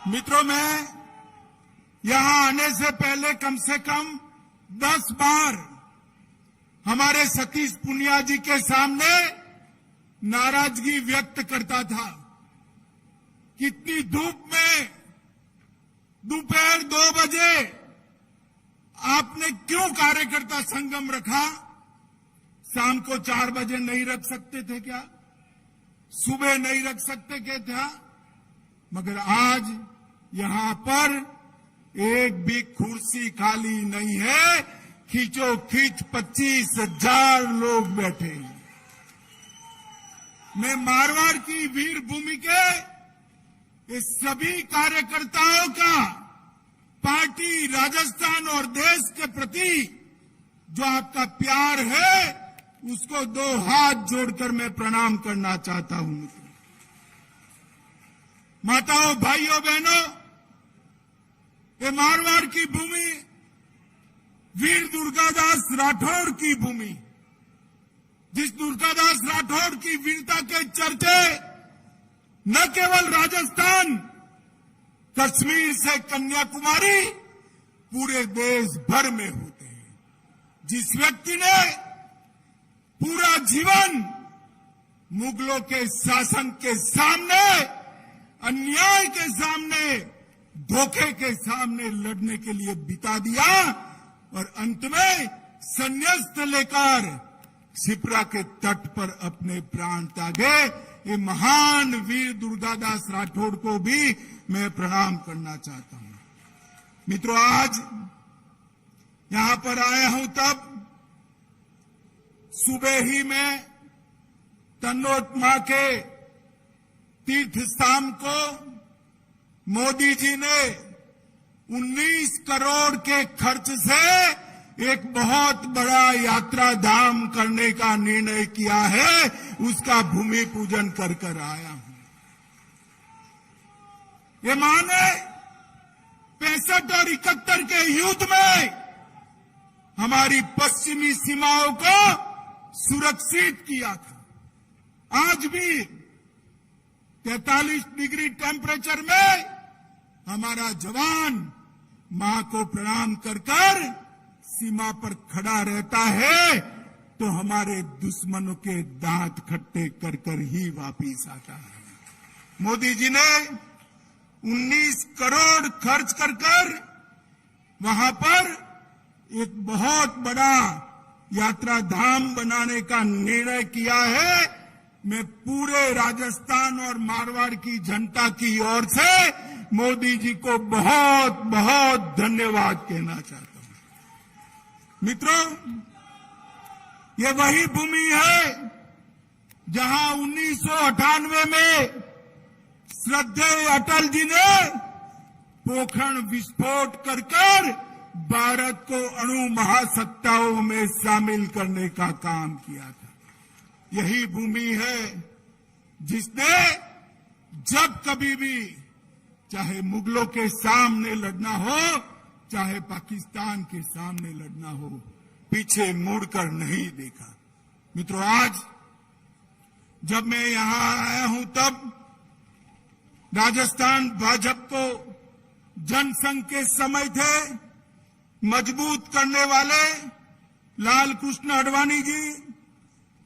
मित्रों, मैं यहां आने से पहले कम से कम 10 बार हमारे सतीश पुनिया जी के सामने नाराजगी व्यक्त करता था। कितनी धूप में दोपहर 2 बजे आपने क्यों कार्यकर्ता संगम रखा? शाम को 4 बजे नहीं रख सकते थे क्या? सुबह नहीं रख सकते क्या था? मगर आज यहां पर एक भी कुर्सी खाली नहीं है। खींचो खींच 25,000 लोग बैठे हैं। मैं मारवाड़ की वीर भूमि के इस सभी कार्यकर्ताओं का पार्टी, राजस्थान और देश के प्रति जो आपका प्यार है उसको 2 हाथ जोड़कर मैं प्रणाम करना चाहता हूं। माताओं, भाइयों, बहनों, ये मारवाड़ की भूमि वीर दुर्गादास राठौड़ की भूमि, जिस दुर्गादास राठौड़ की वीरता के चर्चे न केवल राजस्थान, कश्मीर से कन्याकुमारी पूरे देश भर में होते हैं। जिस व्यक्ति ने पूरा जीवन मुगलों के शासन के सामने, अन्याय के सामने, धोखे के सामने लड़ने के लिए बिता दिया और अंत में संन्यास लेकर शिप्रा के तट पर अपने प्राण त्यागे, ये महान वीर दुर्गादास राठौड़ को भी मैं प्रणाम करना चाहता हूं। मित्रों, आज यहां पर आया हूं तब सुबह ही मैं तन्नोट मां के तीर्थ स्थान को मोदी जी ने 19 करोड़ के खर्च से एक बहुत बड़ा यात्रा धाम करने का निर्णय किया है। उसका भूमि पूजन कर आया हूं। ये माने 65 और 71 के युद्ध में हमारी पश्चिमी सीमाओं को सुरक्षित किया था। आज भी 43 डिग्री टेम्परेचर में हमारा जवान मां को प्रणाम कर सीमा पर खड़ा रहता है तो हमारे दुश्मनों के दांत खट्टे कर ही वापिस आता है। मोदी जी ने 19 करोड़ खर्च कर वहां पर एक बहुत बड़ा यात्रा धाम बनाने का निर्णय किया है। मैं पूरे राजस्थान और मारवाड़ की जनता की ओर से मोदी जी को बहुत बहुत धन्यवाद कहना चाहता हूं। मित्रों, ये वही भूमि है जहां 1998 में श्रद्धेय अटल जी ने पोखरण विस्फोट कर भारत को अणु महासत्ताओं में शामिल करने का काम किया था। यही भूमि है जिसने जब कभी भी चाहे मुगलों के सामने लड़ना हो, चाहे पाकिस्तान के सामने लड़ना हो, पीछे मुड़कर नहीं देखा। मित्रों, आज जब मैं यहां आया हूं तब राजस्थान भाजपा को जनसंघ के समय थे मजबूत करने वाले लाल कृष्ण आडवाणी जी,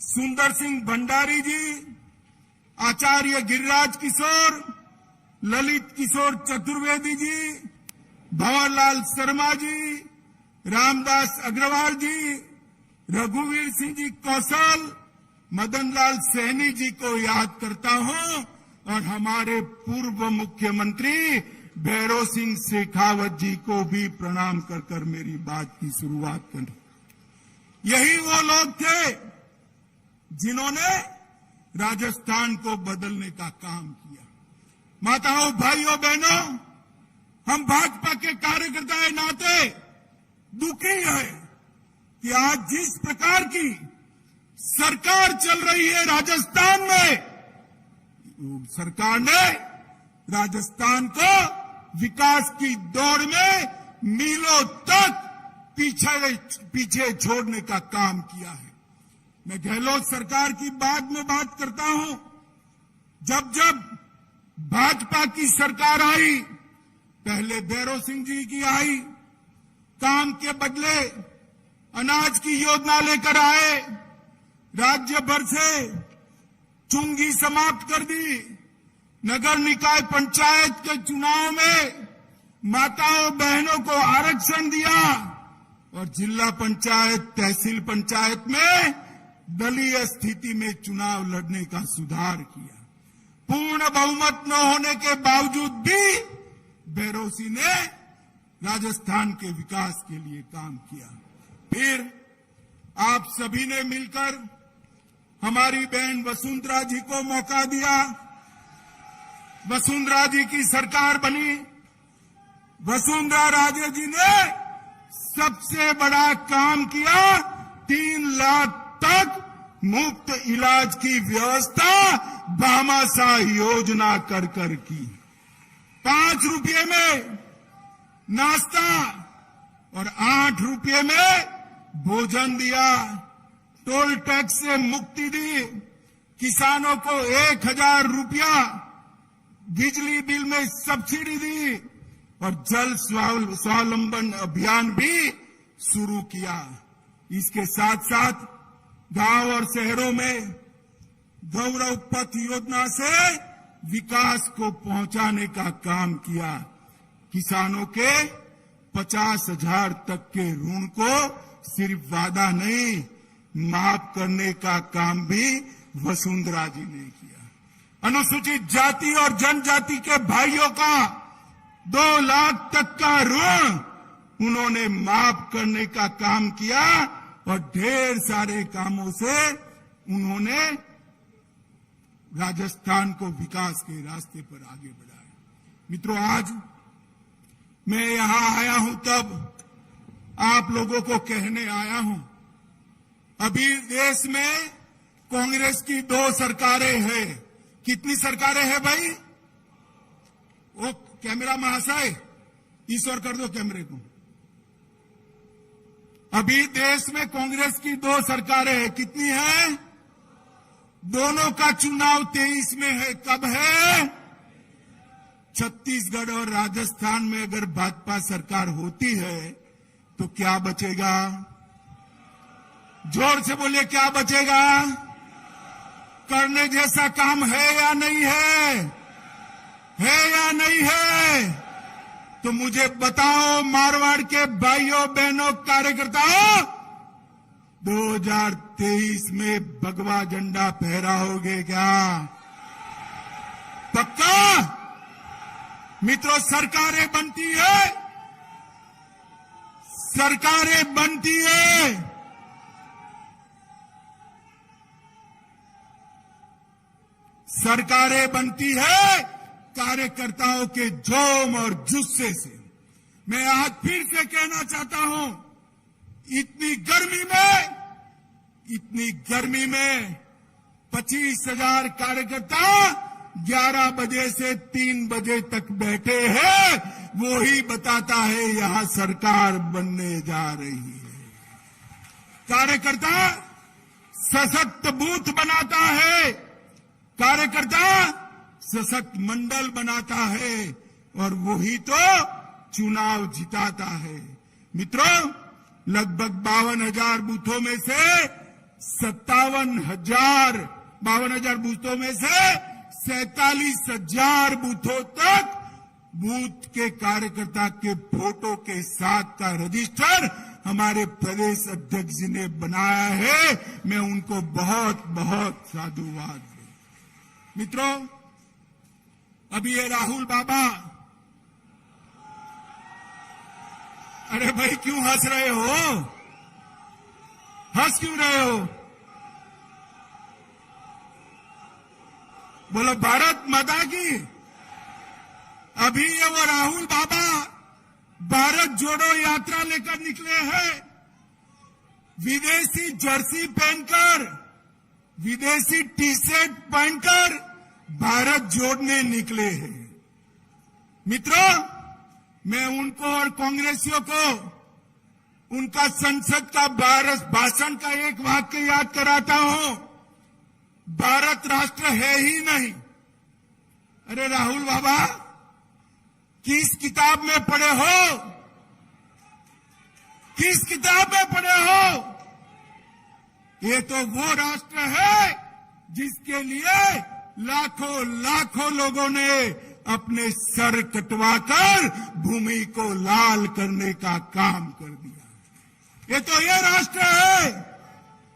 सुंदर सिंह भंडारी जी, आचार्य गिरिराज किशोर, ललित किशोर चतुर्वेदी जी, भंवरलाल शर्मा जी, रामदास अग्रवाल जी, रघुवीर सिंह जी कौशल, मदन लाल सैनी जी को याद करता हूं और हमारे पूर्व मुख्यमंत्री भैरव सिंह शेखावत जी को भी प्रणाम कर मेरी बात की शुरुआत कर। यही वो लोग थे जिन्होंने राजस्थान को बदलने का काम किया। माताओं, भाइयों, बहनों, हम भाजपा के कार्यकर्ता के नाते दुखी हैं कि आज जिस प्रकार की सरकार चल रही है राजस्थान में, सरकार ने राजस्थान को विकास की दौड़ में मीलों तक पीछे छोड़ने का काम किया है। मैं गहलोत सरकार की बाद में बात करता हूं। जब भाजपा की सरकार आई पहले भैरव सिंह जी की आई, काम के बदले अनाज की योजना लेकर आए, राज्य भर से चुंगी समाप्त कर दी, नगर निकाय पंचायत के चुनाव में माताओं बहनों को आरक्षण दिया और जिला पंचायत तहसील पंचायत में दलीय स्थिति में चुनाव लड़ने का सुधार किया। पूर्ण बहुमत न होने के बावजूद भी भैरव सिंह ने राजस्थान के विकास के लिए काम किया। फिर आप सभी ने मिलकर हमारी बहन वसुंधरा जी को मौका दिया, वसुंधरा जी की सरकार बनी। वसुंधरा राजे जी ने सबसे बड़ा काम किया, 3 लाख तक मुफ्त इलाज की व्यवस्था भामाशाह योजना कर की। 5 रुपये में नाश्ता और 8 रुपये में भोजन दिया, टोल टैक्स से मुक्ति दी, किसानों को 1000 रुपया बिजली बिल में सब्सिडी दी और जल स्वावलंबन अभियान भी शुरू किया। इसके साथ साथ गांव और शहरों में गौरव पथ योजना से विकास को पहुंचाने का काम किया। किसानों के 50,000 तक के ऋण को सिर्फ वादा नहीं, माफ करने का काम भी वसुंधरा जी ने किया। अनुसूचित जाति और जनजाति के भाइयों का 2 लाख तक का ऋण उन्होंने माफ करने का काम किया और ढेर सारे कामों से उन्होंने राजस्थान को विकास के रास्ते पर आगे बढ़ाया। मित्रों, आज मैं यहां आया हूं तब आप लोगों को कहने आया हूं, अभी देश में कांग्रेस की 2 सरकारें हैं। कितनी सरकारें हैं भाई? वो कैमरा महाशय इस ओर कर दो कैमरे को। अभी देश में कांग्रेस की 2 सरकारें हैं। कितनी है? दोनों का चुनाव 23 में है। कब है? छत्तीसगढ़ और राजस्थान में अगर भाजपा सरकार होती है तो क्या बचेगा? जोर से बोलिए, क्या बचेगा? करने जैसा काम है या नहीं है? है या नहीं है? तो मुझे बताओ, मारवाड़ के भाइयों बहनों कार्यकर्ताओं, 2023 में भगवा झंडा फहराओगे क्या? पक्का? मित्रों, सरकारें बनती है, सरकारें बनती है, सरकारें बनती है कार्यकर्ताओं के जोम और जुस्से से। मैं आज फिर से कहना चाहता हूं, इतनी गर्मी में 25,000 कार्यकर्ता 11 बजे से 3 बजे तक बैठे हैं। वो ही बताता है यहां सरकार बनने जा रही है। कार्यकर्ता सशक्त बूथ बनाता है, कार्यकर्ता सशक्त मंडल बनाता है और वही तो चुनाव जिताता है। मित्रों, लगभग 52,000 बूथों में से 52,000 बूथों में से 47,000 बूथों तक बूथ के कार्यकर्ता के फोटो के साथ का रजिस्टर हमारे प्रदेश अध्यक्ष जी ने बनाया है। मैं उनको बहुत बहुत साधुवाद दूं। मित्रों, अभी ये राहुल बाबा, अरे भाई क्यों हंस रहे हो? हंस क्यों रहे हो? बोलो भारत माता की। अभी ये वो राहुल बाबा भारत जोड़ो यात्रा लेकर निकले हैं, विदेशी जर्सी पहनकर, विदेशी टी शर्ट पहनकर भारत जोड़ने निकले हैं। मित्रों, मैं उनको और कांग्रेसियों को उनका संसद का भाषण का एक वाक्य याद कराता हूं, भारत राष्ट्र है ही नहीं। अरे राहुल बाबा, किस किताब में पढ़े हो? किस किताब में पढ़े हो? ये तो वो राष्ट्र है जिसके लिए लाखों लाखों लोगों ने अपने सर कटवाकर भूमि को लाल करने का काम कर दिया। ये तो ये राष्ट्र है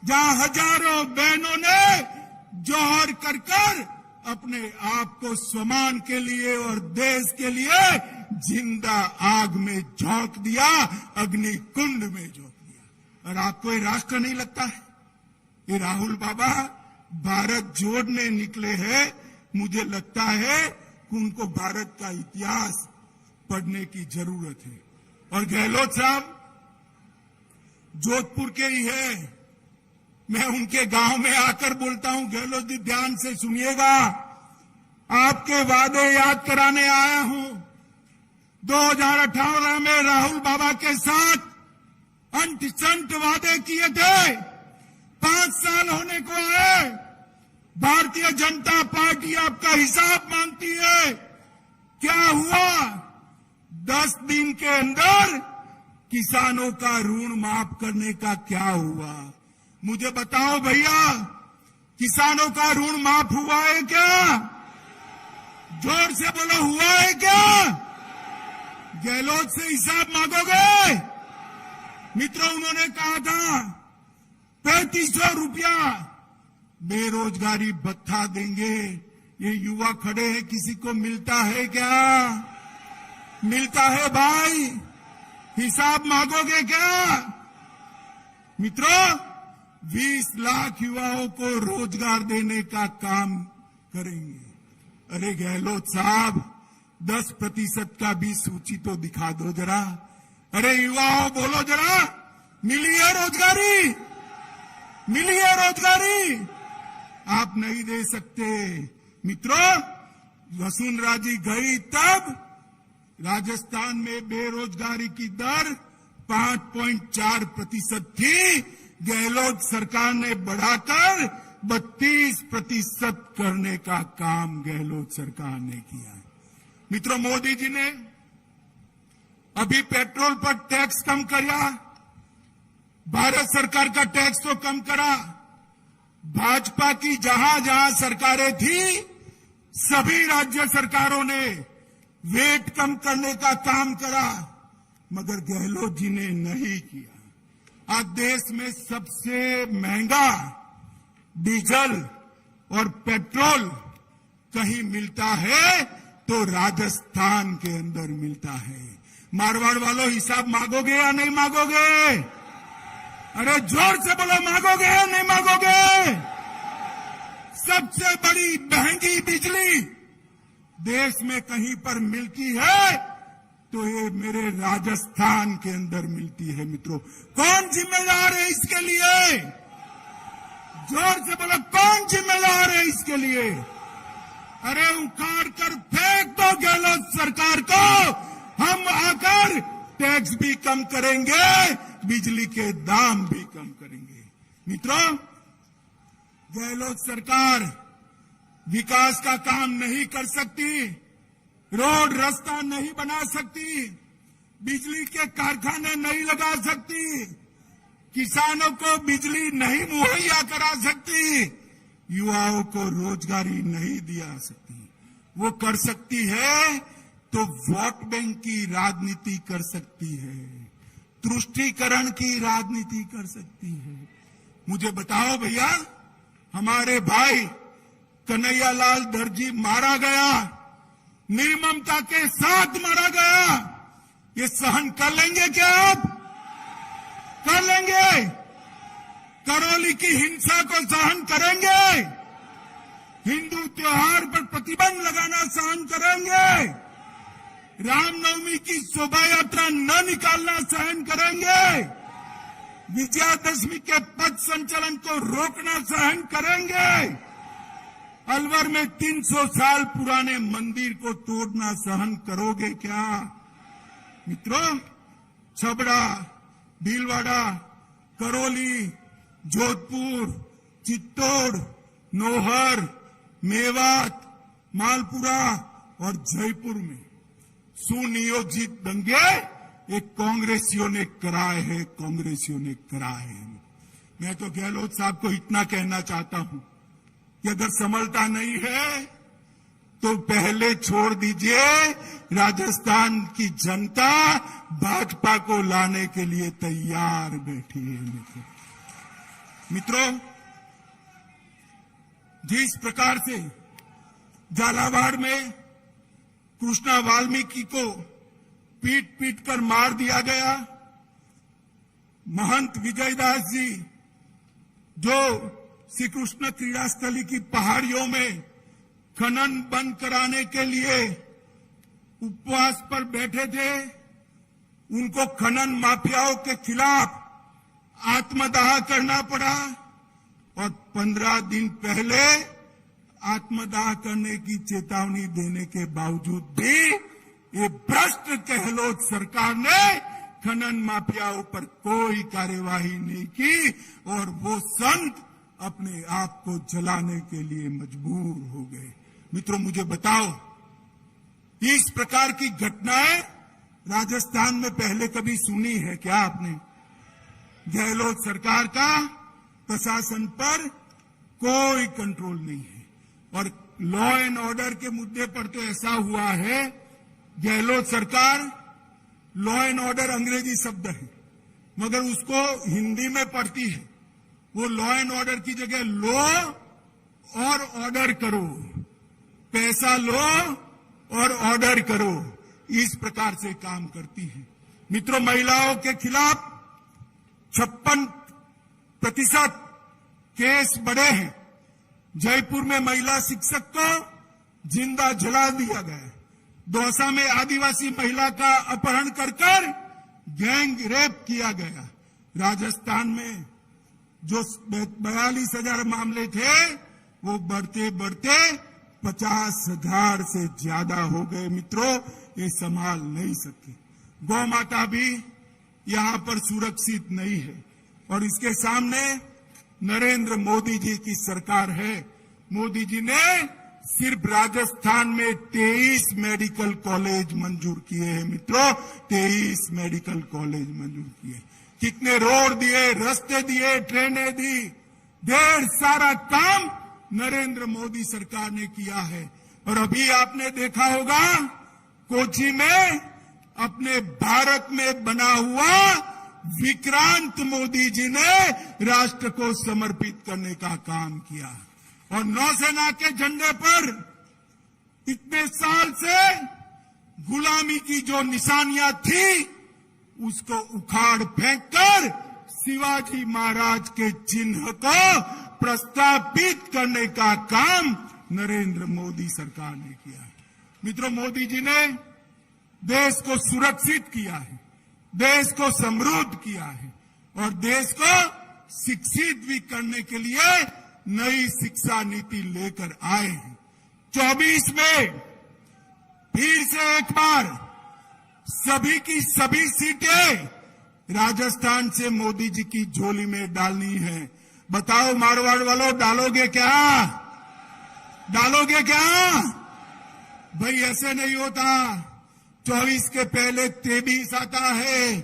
जहां हजारों बहनों ने जौहर कर कर अपने आप को सम्मान के लिए और देश के लिए जिंदा आग में झोंक दिया, अग्नि कुंड में झोंक दिया। और आपको ये राष्ट्र नहीं लगता है? ये राहुल बाबा भारत जोड़ने निकले हैं। मुझे लगता है कि उनको भारत का इतिहास पढ़ने की जरूरत है। और गहलोत साहब जोधपुर के ही है। मैं उनके गांव में आकर बोलता हूं, गहलोत जी ध्यान से सुनिएगा, आपके वादे याद कराने आया हूं। 2018 में राहुल बाबा के साथ अंट संट वादे किए थे। 5 साल होने को आए। भारतीय जनता पार्टी आपका हिसाब मांगती है। क्या हुआ? 10 दिन के अंदर किसानों का ऋण माफ करने का क्या हुआ? मुझे बताओ भैया, किसानों का ऋण माफ हुआ है क्या? जोर से बोलो, हुआ है क्या? गहलोत से हिसाब मांगोगे? मित्रों, उन्होंने कहा था 3500 रुपया बेरोजगारी भत्ता देंगे। ये युवा खड़े हैं, किसी को मिलता है क्या? मिलता है भाई? हिसाब मांगोगे क्या? मित्रों, 20 लाख युवाओं को रोजगार देने का काम करेंगे। अरे गहलोत साहब, 10% का भी सूची तो दिखा दो जरा। अरे युवाओं, बोलो जरा, मिली है रोजगारी? मिली है रोजगारी? आप नहीं दे सकते। मित्रों, वसुंधरा जी गई तब राजस्थान में बेरोजगारी की दर 5.4% थी। गहलोत सरकार ने बढ़ाकर 32% करने का काम गहलोत सरकार ने किया। मित्रों, मोदी जी ने अभी पेट्रोल पर टैक्स कम किया। भारत सरकार का टैक्स तो कम करा। भाजपा की जहां जहां सरकारें थी, सभी राज्य सरकारों ने वेट कम करने का काम करा, मगर गहलोत जी ने नहीं किया। आज देश में सबसे महंगा डीजल और पेट्रोल कहीं मिलता है तो राजस्थान के अंदर मिलता है। मारवाड़ वालों, हिसाब मांगोगे या नहीं मांगोगे? अरे जोर से बोलो, मांगोगे या नहीं मांगोगे? सबसे बड़ी महंगी बिजली देश में कहीं पर मिलती है तो ये मेरे राजस्थान के अंदर मिलती है। मित्रों, कौन जिम्मेदार है इसके लिए? जोर से बोलो, कौन जिम्मेदार है इसके लिए? अरे उखाड़ कर फेंक दो गहलोत सरकार को। हम आकर टैक्स भी कम करेंगे, बिजली के दाम भी कम करेंगे। मित्रों, गहलोत सरकार विकास का काम नहीं कर सकती, रोड रास्ता नहीं बना सकती, बिजली के कारखाने नहीं लगा सकती, किसानों को बिजली नहीं मुहैया करा सकती, युवाओं को रोजगारी नहीं दिया सकती। वो कर सकती है तो वोट बैंक की राजनीति कर सकती है, तुष्टीकरण की राजनीति कर सकती है। मुझे बताओ भैया, हमारे भाई कन्हैयालाल दर्जी मारा गया, निर्ममता के साथ मारा गया। ये सहन कर लेंगे क्या आप? कर लेंगे? करौली की हिंसा को सहन करेंगे? हिंदू त्योहार पर प्रतिबंध लगाना सहन करेंगे? रामनवमी की शोभा यात्रा न निकालना सहन करेंगे? विजयादशमी के पथ संचलन को रोकना सहन करेंगे? अलवर में 300 साल पुराने मंदिर को तोड़ना सहन करोगे क्या? मित्रों, छबड़ा, भीलवाड़ा, करौली, जोधपुर, चित्तौड़, नौहर, मेवात, मालपुरा और जयपुर में सुनियोजित दंगे एक कांग्रेसियों ने कराए हैं, कांग्रेसियों ने कराए हैं। मैं तो गहलोत साहब को इतना कहना चाहता हूं कि अगर संभलता नहीं है तो पहले छोड़ दीजिए। राजस्थान की जनता भाजपा को लाने के लिए तैयार बैठी है। मित्रों, जिस प्रकार से झालावाड़ में कृष्णा वाल्मीकि को पीट पीट कर मार दिया गया, महंत विजयदास जी जो श्री कृष्ण क्रीड़ा स्थली की पहाड़ियों में खनन बंद कराने के लिए उपवास पर बैठे थे, उनको खनन माफियाओं के खिलाफ आत्मदाह करना पड़ा और 15 दिन पहले आत्मदाह करने की चेतावनी देने के बावजूद भी ये भ्रष्ट गहलोत सरकार ने खनन माफियाओं पर कोई कार्यवाही नहीं की और वो संत अपने आप को जलाने के लिए मजबूर हो गए। मित्रों, मुझे बताओ, इस प्रकार की घटनाएं राजस्थान में पहले कभी सुनी है क्या आपने? गहलोत सरकार का प्रशासन पर कोई कंट्रोल नहीं है और लॉ एंड ऑर्डर के मुद्दे पर तो ऐसा हुआ है, गहलोत सरकार लॉ एंड ऑर्डर अंग्रेजी शब्द है मगर उसको हिंदी में पढ़ती है। वो लॉ एंड ऑर्डर की जगह लो और ऑर्डर करो, पैसा लो और ऑर्डर करो, इस प्रकार से काम करती है। मित्रों, महिलाओं के खिलाफ 56% केस बढ़े हैं। जयपुर में महिला शिक्षक को जिंदा जला दिया गया। दौसा में आदिवासी महिला का अपहरण कर गैंग रेप किया गया। राजस्थान में जो 42,000 मामले थे वो बढ़ते बढ़ते 50,000 से ज्यादा हो गए। मित्रों, ये संभाल नहीं सके। गौ माता भी यहां पर सुरक्षित नहीं है और इसके सामने नरेंद्र मोदी जी की सरकार है। मोदी जी ने सिर्फ राजस्थान में 23 मेडिकल कॉलेज मंजूर किए हैं। मित्रों, 23 मेडिकल कॉलेज मंजूर किए। कितने रोड दिए, रास्ते दिए, ट्रेनें दी, ढेर सारा काम नरेंद्र मोदी सरकार ने किया है। और अभी आपने देखा होगा कोची में अपने भारत में बना हुआ विक्रांत मोदी जी ने राष्ट्र को समर्पित करने का काम किया और नौसेना के झंडे पर इतने साल से गुलामी की जो निशानियां थी उसको उखाड़ फेंककर शिवाजी महाराज के चिन्ह को प्रस्तापित करने का काम नरेंद्र मोदी सरकार ने किया है। मित्रों, मोदी जी ने देश को सुरक्षित किया है, देश को समृद्ध किया है और देश को शिक्षित भी करने के लिए नई शिक्षा नीति लेकर आए हैं। 24 में फिर से एक बार सभी की सभी सीटें राजस्थान से मोदी जी की झोली में डालनी है। बताओ मारवाड़ वालों, डालोगे क्या? डालोगे क्या? भाई ऐसे नहीं होता। 24 के पहले 23 आता है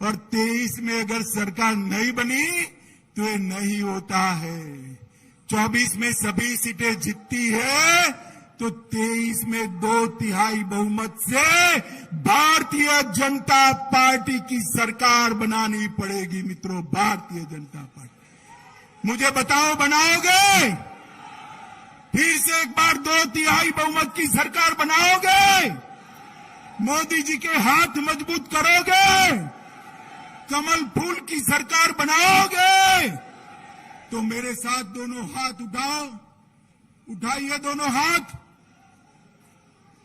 और 23 में अगर सरकार नहीं बनी तो ये नहीं होता है। 24 में सभी सीटें जीतती है तो 23 में 2/3 बहुमत से भारतीय जनता पार्टी की सरकार बनानी पड़ेगी। मित्रों, भारतीय जनता पार्टी, मुझे बताओ, बनाओगे? फिर से एक बार 2/3 बहुमत की सरकार बनाओगे? मोदी जी के हाथ मजबूत करोगे? कमल फूल की सरकार बनाओगे? तो मेरे साथ दोनों हाथ उठाओ, उठाइए दोनों हाथ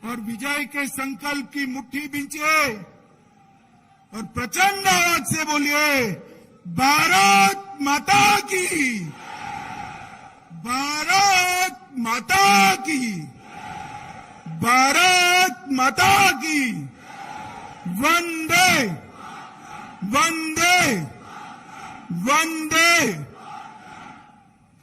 और विजय के संकल्प की मुट्ठी बींचिए और प्रचंड आवाज से बोलिए, भारत माता की, भारत माता की, भारत माता की, वंदे वंदे वंदे